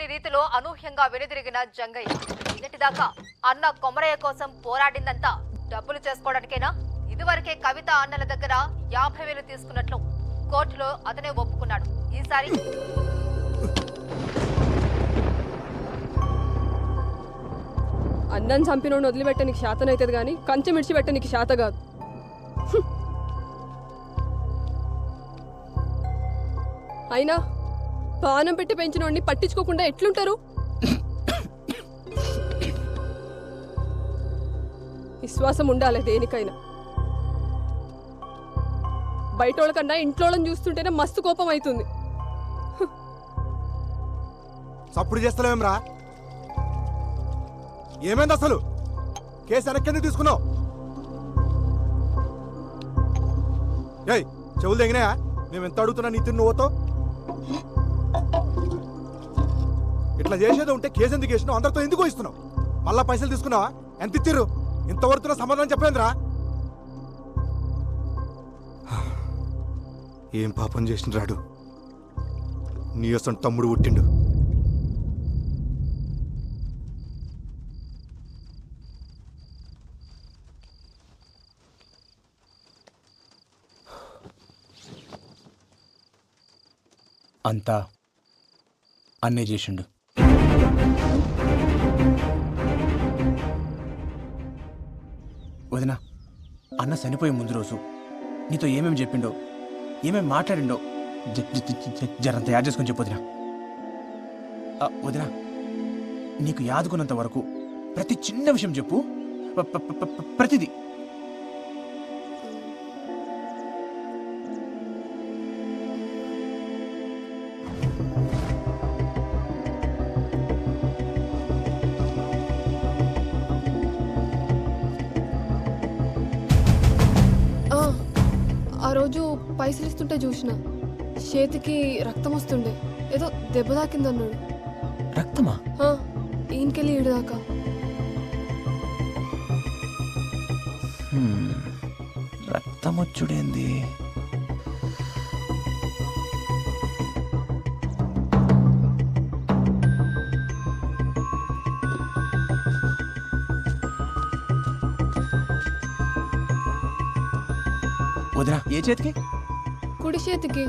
ఊహించని రీతిలో అనూహ్యంగా వెనుదిరిగిన జంగయ్య. నిన్నటిదాకా అన్న కొమరయ్య కోసం పోరాడిందంతా డబ్బులు చేసుకోవడానికేనా? ఇదివరకే కవిత అన్నల దగ్గర 50,000 తీసుకున్నట్లు కోర్టులో అతనే ఒప్పుకున్నాడు. ఈసారి అన్నం చంపినోడు వదిలిపెట్ట నీకు శాతం అవుతుంది కానీ కంచె మిడిచిపెట్ట నీకు శాత కాదు. అయినా పానం పెట్టి పెంచినోడిని పట్టించుకోకుండా ఎట్లుంటారు? విశ్వాసం ఉండాలి దేనికైనా. బయటోళ్ళ కన్నా ఇంట్లోళ్ళని చూస్తుంటేనే మస్తు కోపం అవుతుంది. సప్పుడు చేస్తలేమరా? ఏమైంది అసలు? కేసు వెనక్కి తీసుకున్నావు? ఏయ్ చెవులు తెగినాయా? మేము ఎంత అడుగుతున్నా నీ తిన్ను నువ్వుతో ఇట్లా చేసేది ఉంటే కేసు ఎందుకు వేసినావు? అందరితో ఎందుకు ఇస్తున్నావు? మళ్ళా పైసలు తీసుకున్నావా? ఎంత ఇచ్చిర్రు? ఇంతవరకు సమాధానం చెప్పలేదురా? ఏం పాపం చేసిన రాడు నీ అసలు తమ్ముడు పుట్టిండు. అంతా అన్నే చేసిండు. వదినా, అన్న చనిపోయే ముందు రోజు నీతో ఏమేమి చెప్పిండో, ఏమేమి మాట్లాడిండో జరంత యాడ్ చేసుకొని చెప్పు వదినా. వదినా, నీకు యాదుకున్నంత వరకు ప్రతి చిన్న విషయం చెప్పు, ప్రతిదీ. ఆ రోజు పైసలు ఇస్తుంటే చూసిన చేతికి రక్తం వస్తుండే, ఏదో దెబ్బ తాకిందన్నాడు. రక్తమా? ఈయనకెళ్ళి ఈడదాకా. రక్తం వచ్చుడేంది? వదినా, ఏ చేతికి? కుడి చేతికి.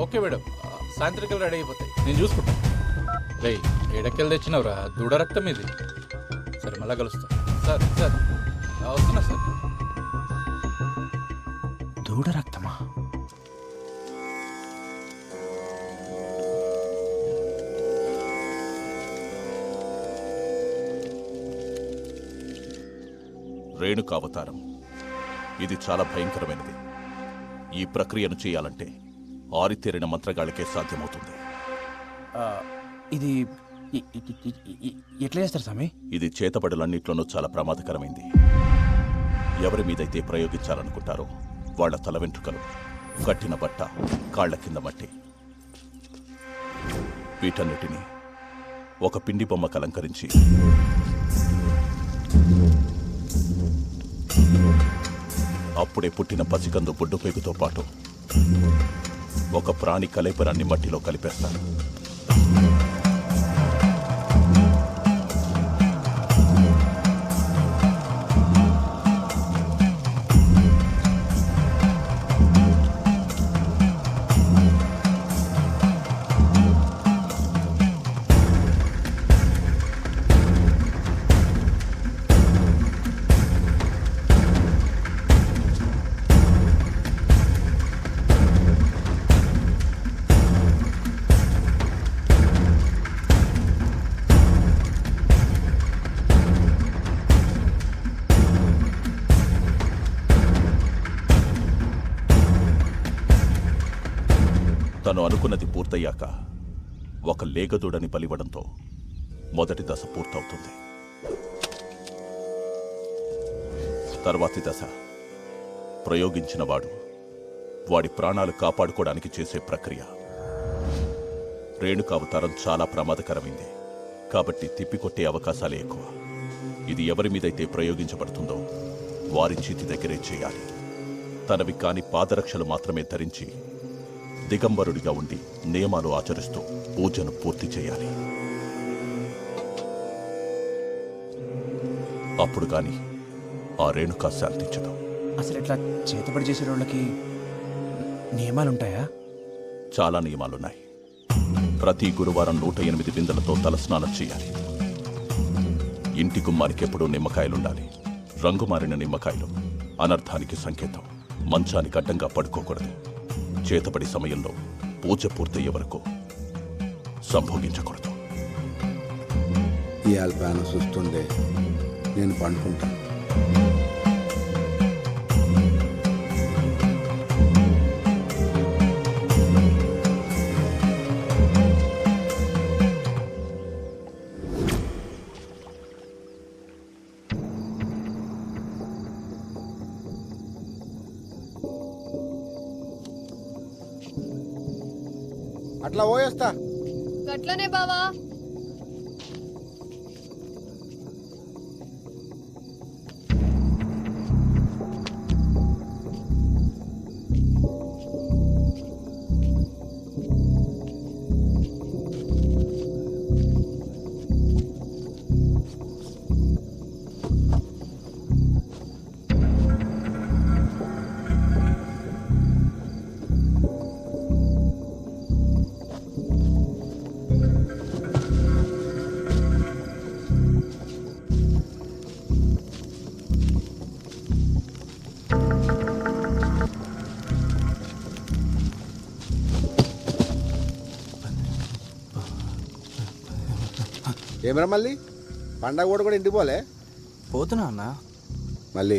ఓకే మేడం, సాయంత్రికలు రెడీ అయిపోతాయి, నేను చూసుకుంటాను. రే ఏడకెళ్ళి తెచ్చినవరా? దూడ రక్తం ఇది. సరే మళ్ళా కలుస్తా. సార్ సార్ వస్తున్నా సార్. దూడ రక్తమా? రేణుకావతారం ఇది చాలా భయంకరమైనది. ఈ ప్రక్రియను చేయాలంటే ఆరితేరిన మంత్రగాళ్ళకే సాధ్యమవుతుంది. ఇది ఎట్లా చేస్తారు స్వామి? ఇది చేతబడులన్నిట్లోనూ చాలా ప్రమాదకరమైంది. ఎవరి మీదైతే ప్రయోగించాలనుకుంటారో వాళ్ల తల వెంట్రుకలు, కట్టిన బట్ట, కాళ్ల కింద మట్టి, వీటన్నిటినీ ఒక పిండి బొమ్మకు అలంకరించి అప్పుడే పుట్టిన పసికందు బొడ్డుపేగుతో పాటు ఒక ప్రాణి కలేపరాన్ని మట్టిలో కలిపేస్తారు. తను అనుకున్నది పూర్తయ్యాక ఒక లేగదూడని బలివ్వడంతో మొదటి దశ పూర్తవుతుంది. తర్వాతి దశ ప్రయోగించిన వాడు వాడి ప్రాణాలు కాపాడుకోవడానికి చేసే ప్రక్రియ. రేణుక అవతారం చాలా ప్రమాదకరమైంది కాబట్టి తిప్పికొట్టే అవకాశాలే ఎక్కువ. ఇది ఎవరి మీదైతే ప్రయోగించబడుతుందో వారి చేతి దగ్గరే చేయాలి. తనవి కాని పాదరక్షలు మాత్రమే ధరించి దిగంబరుడిగా ఉండి నియమాలు ఆచరిస్తూ పూజను పూర్తి చేయాలి. అప్పుడు గాని ఆ రేణుక శాంతించదు. అసలు ఇట్లా చేతపడి చేసే వాళ్ళకి నియమాలుంటాయా? చాలా నియమాలున్నాయి. ప్రతి గురువారం 108 బిందెలతో తలస్నానం చేయాలి. ఇంటి గుమ్మానికి ఎప్పుడూ నిమ్మకాయలుండాలి. రంగు మారిన నిమ్మకాయలు అనర్థానికి సంకేతం. మంచానికి అడ్డంగా పడుకోకూడదు. చేతపడి సమయంలో పూజ పూర్తయ్యే వరకు సంభోగించకూడదు. ఇవాళ ప్యాన్ చూస్తుండే నేను పండుకుంటాను. అట్లా పోయేస్తా. గట్లనే బావా. ఏమరా మళ్ళీ పండగ కూడా ఇంటికి పోలే? పోతున్నా అన్న. మళ్ళీ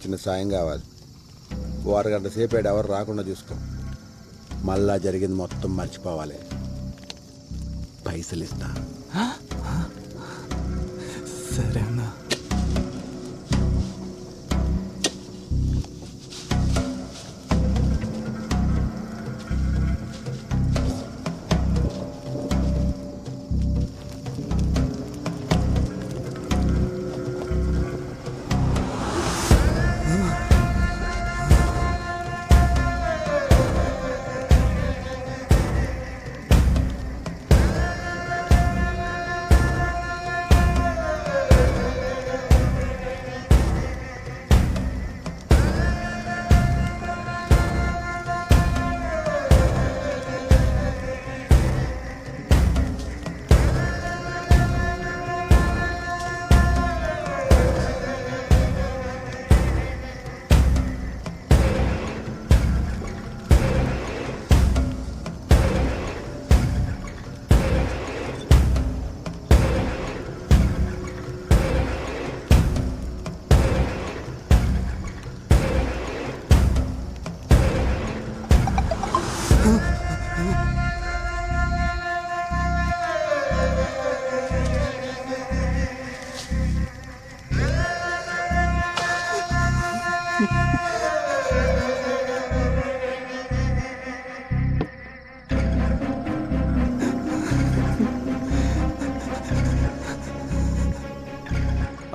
చిన్న సాయం కావాలి. ఓ అరగంట సేపు ఎవరు రాకుండా చూసుకో. మళ్ళా జరిగింది మొత్తం మర్చిపోవాలి. పైసలు ఇస్తా. సరే అన్న.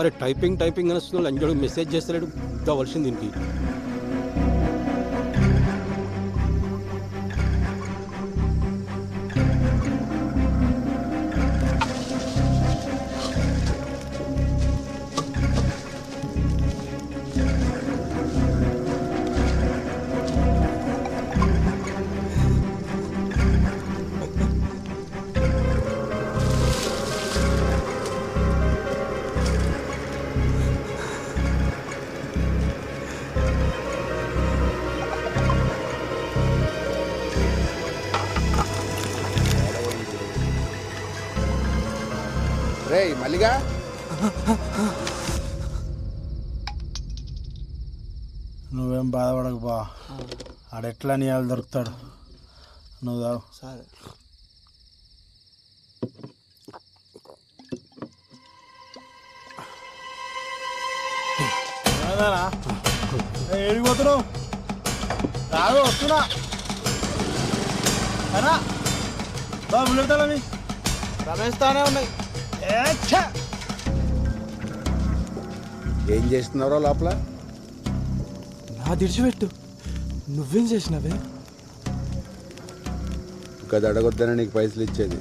అరే టైపింగ్ అని వస్తున్నాడు. అంజడు మెసేజ్ చేస్తలేడు. కావాల్సింది దీనికి. రే మల్లిగా నువ్వేం బాధపడకు బా. ఆడెట్లా నీ వాళ్ళు దొరుకుతాడు. నువ్వు సరే ఏడిపోతున్నావు రాదు వస్తున్నా అనా బాబు బుల్లెడతామి రమేష్ తానే ఉన్నాయి ఏం చేస్తున్నారో లోపల? నా దిడిచిపెట్టు నువ్వేం చేసినావే? ఇంకా అడగొద్దనే నీకు పైసలు ఇచ్చేది.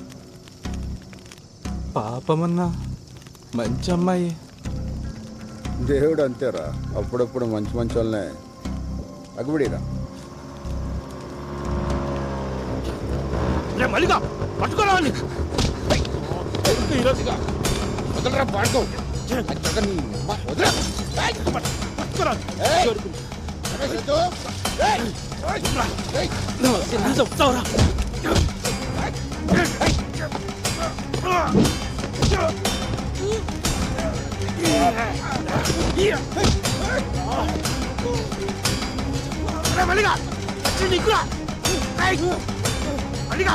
పాపమన్నా మంచి అమ్మాయి. దేవుడు అంతేరా, అప్పుడప్పుడు మంచి మంచి వాళ్ళనే అగ్గుబడిరా. మల్లిగా పట్టుకోవాలి చెప్తావురా. మల్లిగా నీకురా మల్లిగా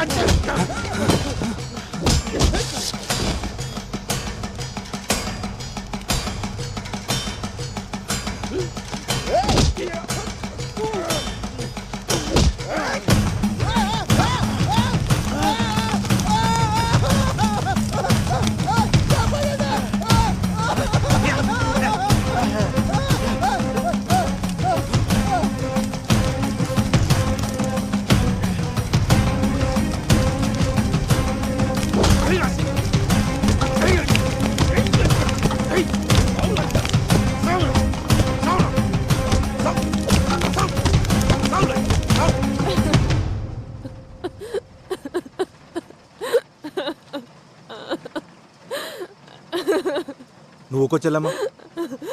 నువ్వు ఒక చెల్లమ్మ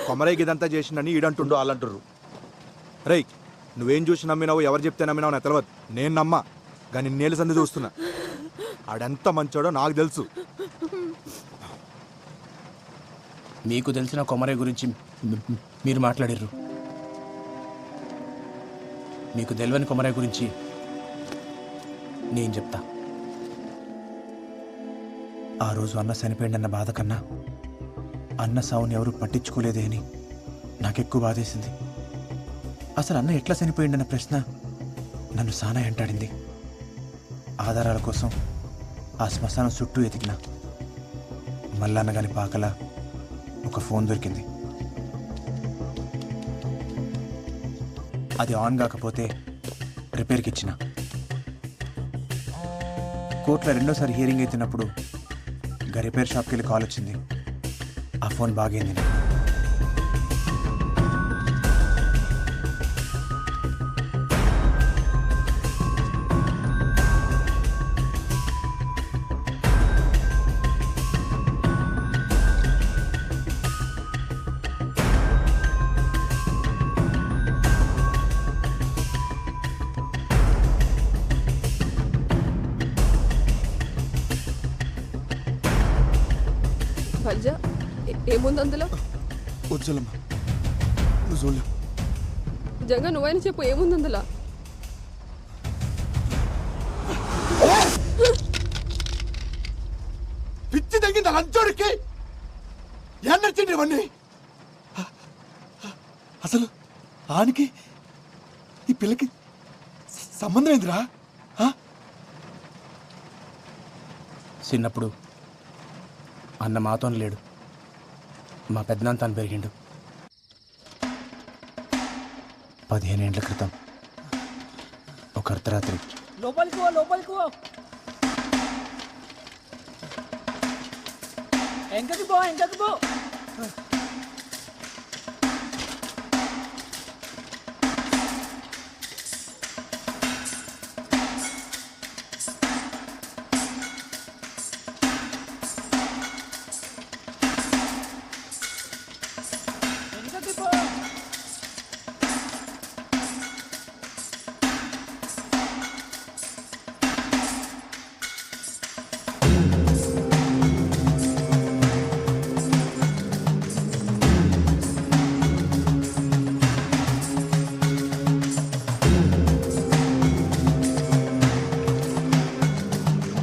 కొమరయ్యకి ఇదంతా చేసిందని ఈడంటుండు వాళ్ళంటుర్రు. రేయ్, నువ్వేం చూసి నమ్మినావు, ఎవరు చెప్తే నమ్మినావు నాకు తెలియదు. నేను నమ్మా కానీ నేలు సంది చూస్తున్నా. ఆడెంత మంచోడో నాకు తెలుసు. మీకు తెలిసిన కొమరయ్య గురించి మీరు మాట్లాడిర్రు. మీకు తెలియని కొమరయ్య గురించి నేను చెప్తా. ఆ రోజు అన్న చనిపోయిందన్న బాధ కన్నా అన్న సావుని ఎవరు పట్టించుకోలేదే అని నాకెక్కువ బాధేసింది. అసలు అన్న ఎట్లా చనిపోయిందన్న ప్రశ్న నన్ను సానా వెంటాడింది. ఆధారాల కోసం ఆ శ్మశానం చుట్టూ ఎతికిన మల్లన్న గాని పాకల ఒక ఫోన్ దొరికింది. అది ఆన్ కాకపోతే రిపేర్కి ఇచ్చిన. కోర్టులో రెండోసారి హియరింగ్ అవుతున్నప్పుడు ఇంకా రిపేర్ షాప్కి వెళ్ళి కాల్ వచ్చింది. ఆ ఫోన్ బాగైంది. భజ్జ ఏముంది అందులో? వచ్చలమ్మ నువ్వు చూడలేవు. జంగా నువ్వైనా చెప్పు, ఏముంది అందులో? పిచ్చి తగ్గింది లంచోడికి. ఏం నచ్చింది ఇవన్నీ? అసలు ఆనికి ఈ పిల్లకి సంబంధం ఏందిరా? చిన్నప్పుడు అన్న మాతో లేడు, మా పెద్దనాన్న తాను పెరిగిండు. 15 ఏళ్ల క్రితం ఒక అర్ధరాత్రి లోపలికి ఎంకకి పో